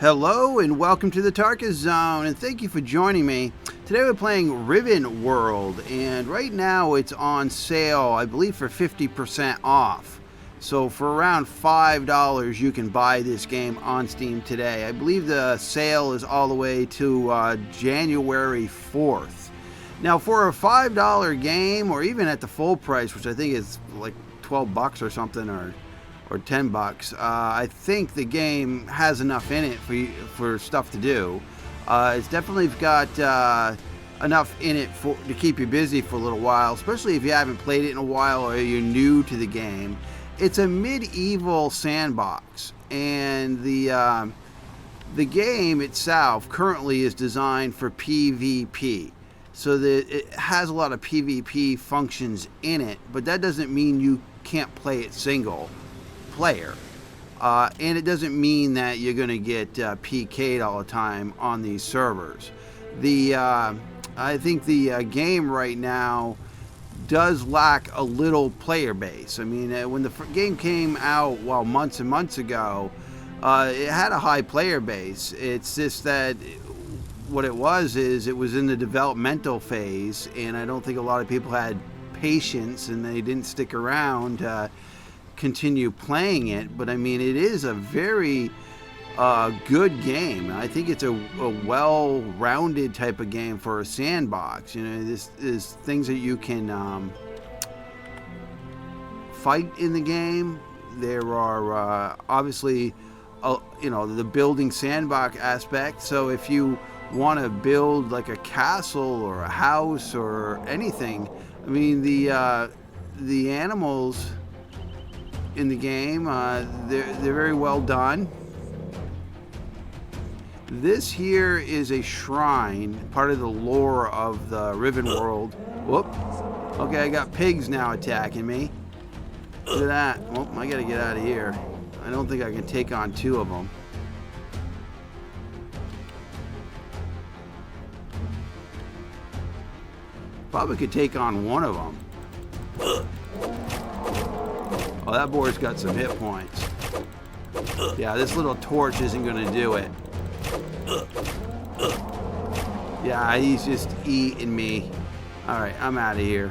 Hello and welcome to the Tarkus Zone, and thank you for joining me. Today we're playing RivenWorld, and right now it's on sale, I believe, for 50% off. So for around $5 you can buy this game on Steam today. I believe the sale is all the way to January 4th. Now for a $5 game, or even at the full price, which I think is like 12 bucks or something, or 10 bucks. I think the game has enough in it for stuff to do. It's definitely got enough in it to keep you busy for a little while, especially if you haven't played it in a while or you're new to the game. It's a medieval sandbox, and the game itself currently is designed for PvP. So that it has a lot of PvP functions in it, but that doesn't mean you can't play it single player, and it doesn't mean that you're going to get PK'd all the time on these servers. I think the game right now does lack a little player base. I mean, when the game came out, well, months and months ago, it had a high player base. It's just that what it was in the developmental phase, and I don't think a lot of people had patience, and they didn't stick around continue playing it. But I mean, it is a very good game. I think it's a well-rounded type of game for a sandbox. You know, this is things that you can fight in the game. There are obviously the building sandbox aspect. So if you want to build like a castle or a house or anything, I mean, the animals in the game, they're very well done. This here is a shrine, part of the lore of the RivenWorld. Whoop. Okay, I got pigs now attacking me. Look at that. Well, I gotta get out of here. I don't think I can take on two of them. Probably could take on one of them. Oh, that boy's got some hit points. Yeah, this little torch isn't going to do it. Yeah, he's just eating me. Alright, I'm out of here.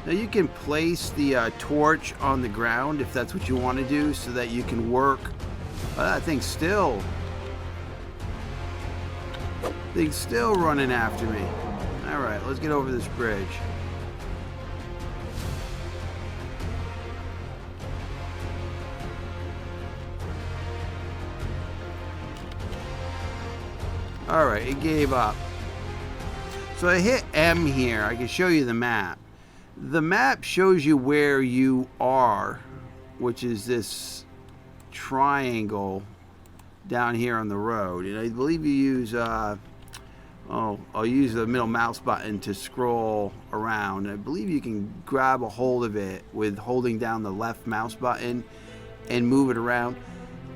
Now you can place the torch on the ground if that's what you want to do, so that you can work. That thing's still running after me. Alright, let's get over this bridge. Alright, it gave up. So I hit M here. I can show you the map. The map shows you where you are, which is this triangle down here on the road. And I believe you use I'll use the middle mouse button to scroll around. I believe you can grab a hold of it with holding down the left mouse button and move it around.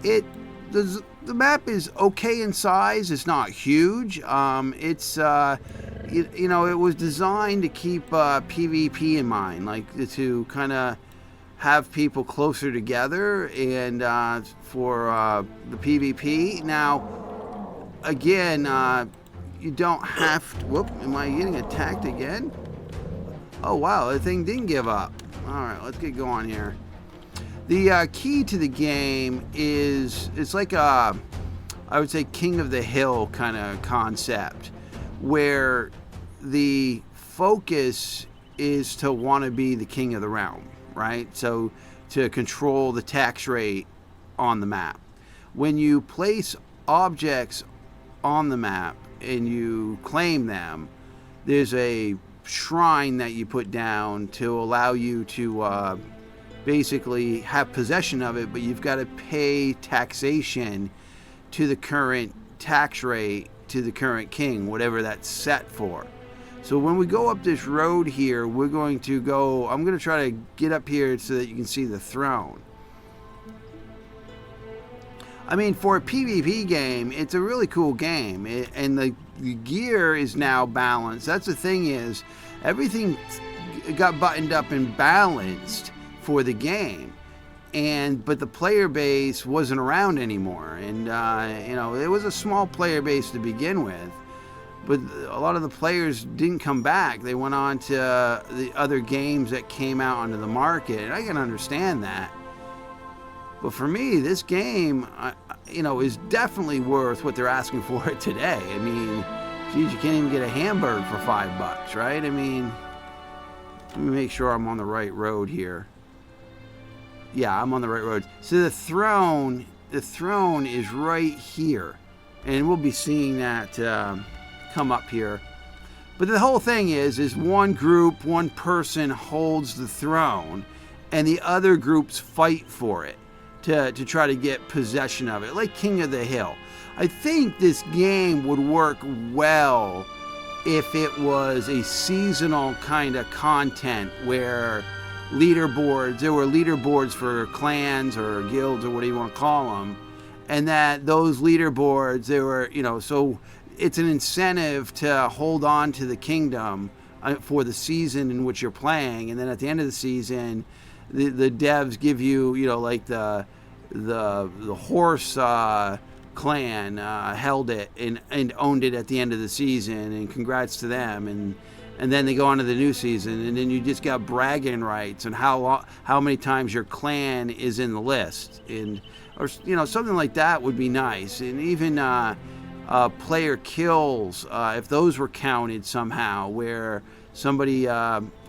The map is okay in size. It's not huge. It's it was designed to keep PvP in mind, like to kind of have people closer together, and for the PvP. Now, again, you don't have to. Whoop! Am I getting attacked again? Oh wow, the thing didn't give up. All right, let's get going here. The key to the game is it's like a, I would say, King of the Hill kind of concept, where the focus is to want to be the king of the realm, right? So to control the tax rate on the map. When you place objects on the map and you claim them, there's a shrine that you put down to allow you to basically have possession of it, but you've got to pay taxation to the current tax rate, to the current king, whatever that's set for. So when we go up this road here, we're going to go, I'm going to try to get up here so that you can see the throne. I mean, for a PvP game, it's a really cool game, and the gear is now balanced. That's the thing is, everything got buttoned up and balanced for the game. But the player base wasn't around anymore. And, it was a small player base to begin with. But a lot of the players didn't come back. They went on to the other games that came out onto the market. And I can understand that. But for me, this game, is definitely worth what they're asking for it today. I mean, geez, you can't even get a hamburger for $5, right? I mean, let me make sure I'm on the right road here. Yeah, I'm on the right road. So the throne is right here. And we'll be seeing that come up here. But the whole thing is one group, one person holds the throne, and the other groups fight for it to try to get possession of it, like King of the Hill. I think this game would work well if it was a seasonal kind of content where there were leaderboards for clans or guilds or whatever you want to call them, and that those leaderboards, they were, so it's an incentive to hold on to the kingdom for the season in which you're playing, and then at the end of the season, the devs give you, like the horse clan held it and owned it at the end of the season, and congrats to them, and then they go on to the new season, and then you just got bragging rights and how many times your clan is in the list, or something like that would be nice. And even player kills, if those were counted somehow, where somebody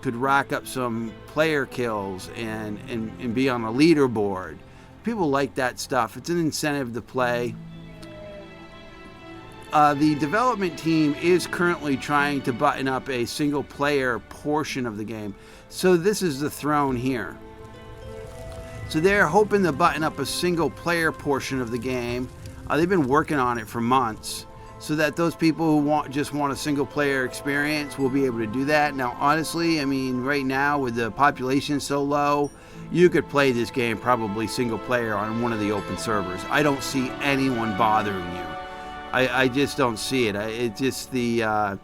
could rack up some player kills and be on a leaderboard. People like that stuff. It's an incentive to play. The development team is currently trying to button up a single player portion of the game. So this is the throne here. So they're hoping to button up a single player portion of the game. They've been working on it for months, so that those people who just want a single player experience will be able to do that. Now, honestly, I mean, right now with the population so low, you could play this game probably single player on one of the open servers. I don't see anyone bothering you. I just don't see it. It's just the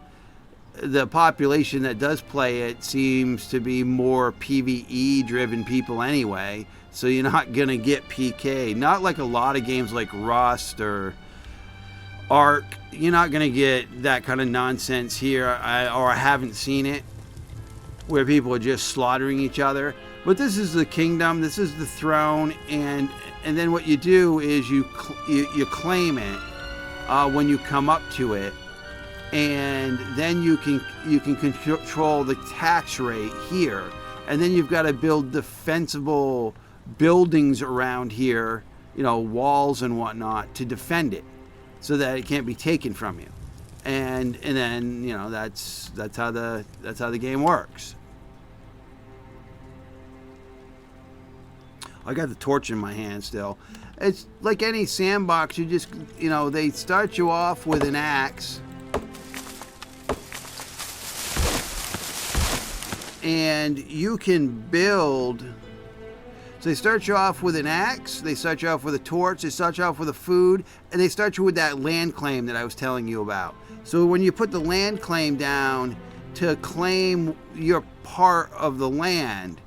population that does play it seems to be more PvE driven people anyway. So you're not going to get PK. Not like a lot of games like Rust or Ark. You're not going to get that kind of nonsense here. I haven't seen it where people are just slaughtering each other. But this is the kingdom. This is the throne. And then what you do is you claim it when you come up to it. And then you can control the tax rate here. And then you've got to build defensible buildings around here, walls and whatnot, to defend it so that it can't be taken from you. And then, that's how the game works. I got the torch in my hand still. It's like any sandbox. You just, they start you off with an axe. And you can build. So they start you off with an axe, they start you off with a torch, they start you off with a food, and they start you with that land claim that I was telling you about. So when you put the land claim down to claim your part of the land,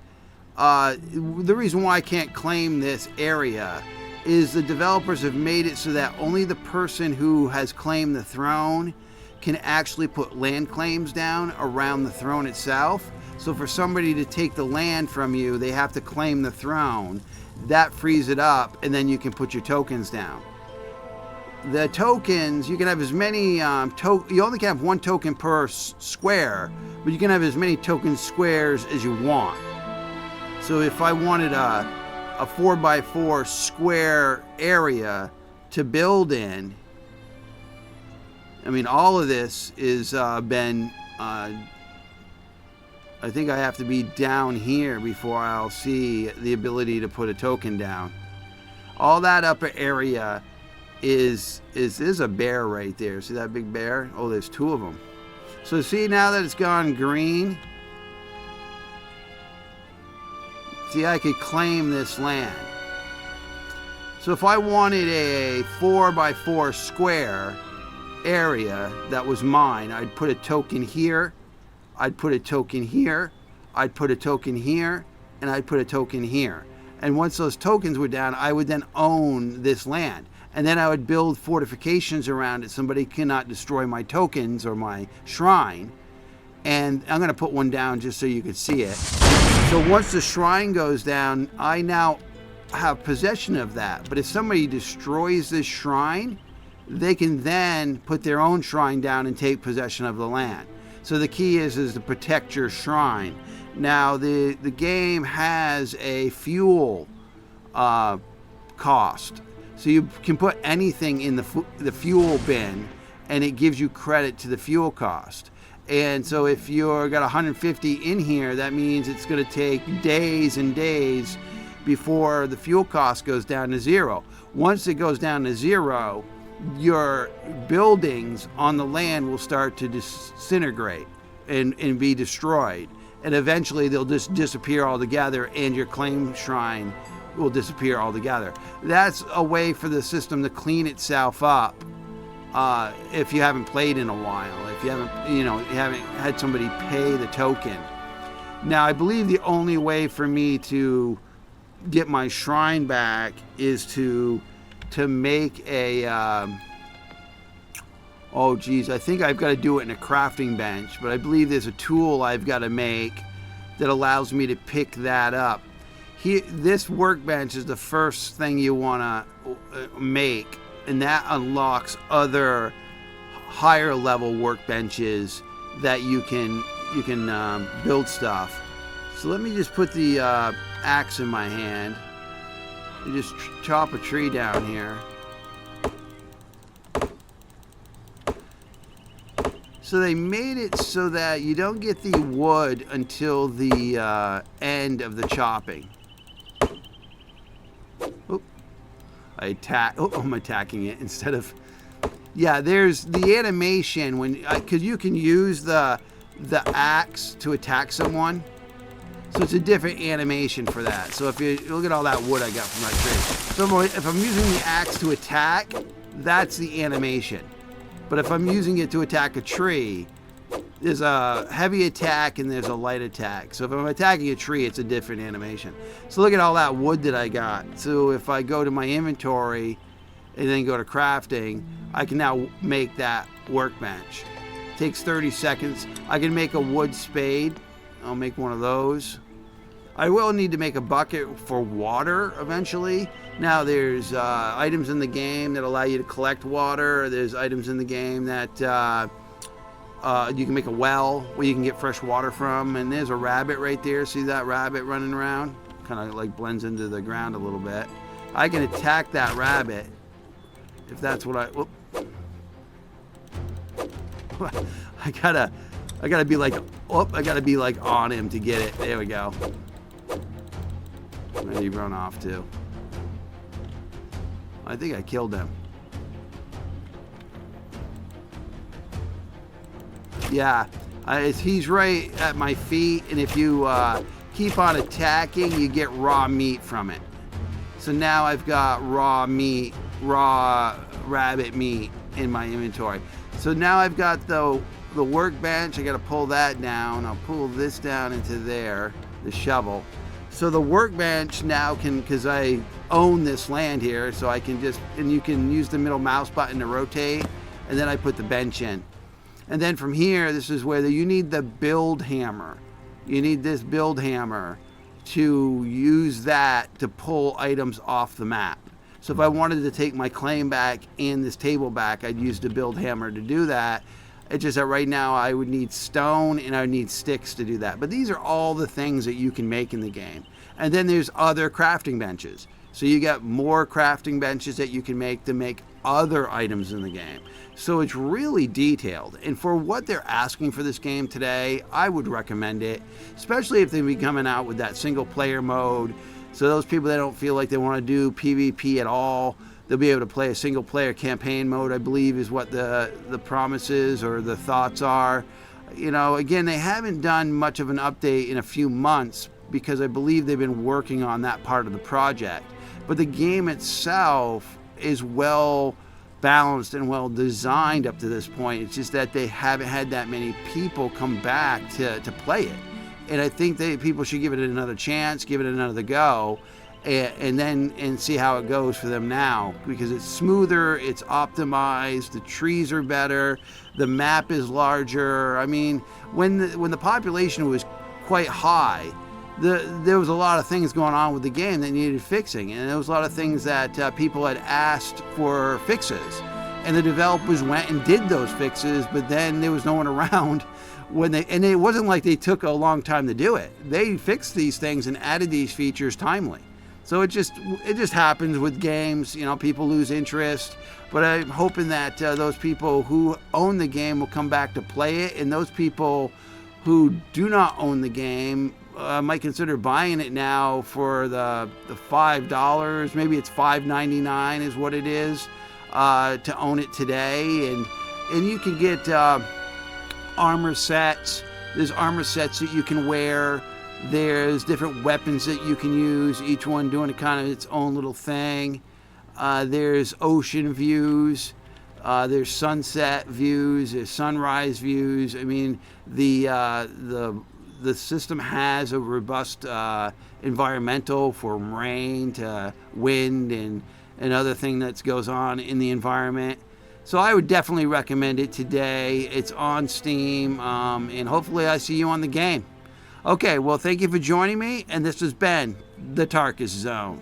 the reason why I can't claim this area is the developers have made it so that only the person who has claimed the throne can actually put land claims down around the throne itself. So for somebody to take the land from you, they have to claim the throne. That frees it up, and then you can put your tokens down. The tokens, you can have as many, you only can have one token per square, but you can have as many token squares as you want. So if I wanted a 4x4 square area to build in, I mean, all of this is been, I think I have to be down here before I'll see the ability to put a token down. All that upper area is a bear right there. See that big bear? Oh, there's two of them. So see, now that it's gone green, see, I could claim this land. So if I wanted a 4x4 square area that was mine, I'd put a token here I'd put a token here, I'd put a token here, and I'd put a token here. And once those tokens were down, I would then own this land. And then I would build fortifications around it. Somebody cannot destroy my tokens or my shrine. And I'm going to put one down just so you can see it. So once the shrine goes down, I now have possession of that. But if somebody destroys this shrine, they can then put their own shrine down and take possession of the land. So the key is to protect your shrine. Now the game has a fuel cost. So you can put anything in the fuel bin and it gives you credit to the fuel cost. And so if you've got 150 in here, that means it's going to take days and days before the fuel cost goes down to zero. Once it goes down to zero, your buildings on the land will start to disintegrate and be destroyed. And eventually they'll just disappear altogether and your claim shrine will disappear altogether. That's a way for the system to clean itself up if you haven't played in a while, if you haven't had somebody pay the token. Now I believe the only way for me to get my shrine back is to make a oh geez, I think I've got to do it in a crafting bench, but I believe there's a tool I've got to make that allows me to pick that up. This workbench is the first thing you want to make, and that unlocks other higher level workbenches that you can build stuff. So let me just put the axe in my hand and just chop a tree down here. So they made it so that you don't get the wood until the end of the chopping. Oh, I'm attacking it instead of... Yeah, there's the animation when... Because you can use the axe to attack someone. So it's a different animation for that. So if you look at all that wood I got from that tree. So if I'm using the axe to attack, that's the animation. But if I'm using it to attack a tree, there's a heavy attack and there's a light attack. So if I'm attacking a tree, it's a different animation. So look at all that wood that I got. So if I go to my inventory and then go to crafting, I can now make that workbench. It takes 30 seconds. I can make a wood spade. I'll make one of those. I will need to make a bucket for water eventually. Now there's items in the game that allow you to collect water. There's items in the game that you can make a well where you can get fresh water from. And there's a rabbit right there. See that rabbit running around? Kind of like blends into the ground a little bit. I can attack that rabbit if that's what I... Whoop. I gotta be like... Oh, I gotta be like on him to get it. There we go. Where did he run off to? I think I killed him. Yeah, he's right at my feet, and if you keep on attacking, you get raw meat from it. So now I've got raw meat, raw rabbit meat in my inventory. So now I've got the workbench. I got to pull that down. I'll pull this down into there, the shovel. So the workbench now can, because I own this land here, so I can just, and you can use the middle mouse button to rotate, and then I put the bench in. And then from here, this is where you need the build hammer. You need this build hammer to use that to pull items off the map. So if I wanted to take my claim back and this table back, I'd use the build hammer to do that. It's just that right now I would need stone and I would need sticks to do that. But these are all the things that you can make in the game. And then there's other crafting benches. So you got more crafting benches that you can make to make other items in the game. So it's really detailed. And for what they're asking for this game today, I would recommend it, especially if they be coming out with that single player mode. So those people that don't feel like they want to do PvP at all, they'll be able to play a single player campaign mode, I believe is what the promises or the thoughts are. You know, again, they haven't done much of an update in a few months because I believe they've been working on that part of the project. But the game itself is well balanced and well designed up to this point. It's just that they haven't had that many people come back to play it. And I think that people should give it another chance, give it another go, and see how it goes for them now, because it's smoother, it's optimized, the trees are better, the map is larger. I mean, when the population was quite high, there was a lot of things going on with the game that needed fixing, and there was a lot of things that people had asked for fixes, and the developers went and did those fixes, but then there was no one around and it wasn't like they took a long time to do it. They fixed these things and added these features timely. So it just happens with games. People lose interest, but I'm hoping that those people who own the game will come back to play it, and those people who do not own the game might consider buying it now for the $5. Maybe it's $5.99 is what it is to own it today, and you can get armor sets. There's armor sets that you can wear. There's different weapons that you can use, each one doing kind of its own little thing. There's ocean views. There's sunset views. There's sunrise views. I mean, the system has a robust environmental from rain to wind and other thing that goes on in the environment. So I would definitely recommend it today. It's on Steam, and hopefully I see you on the game. Okay, well, thank you for joining me, and this has been the Tarkus Zone.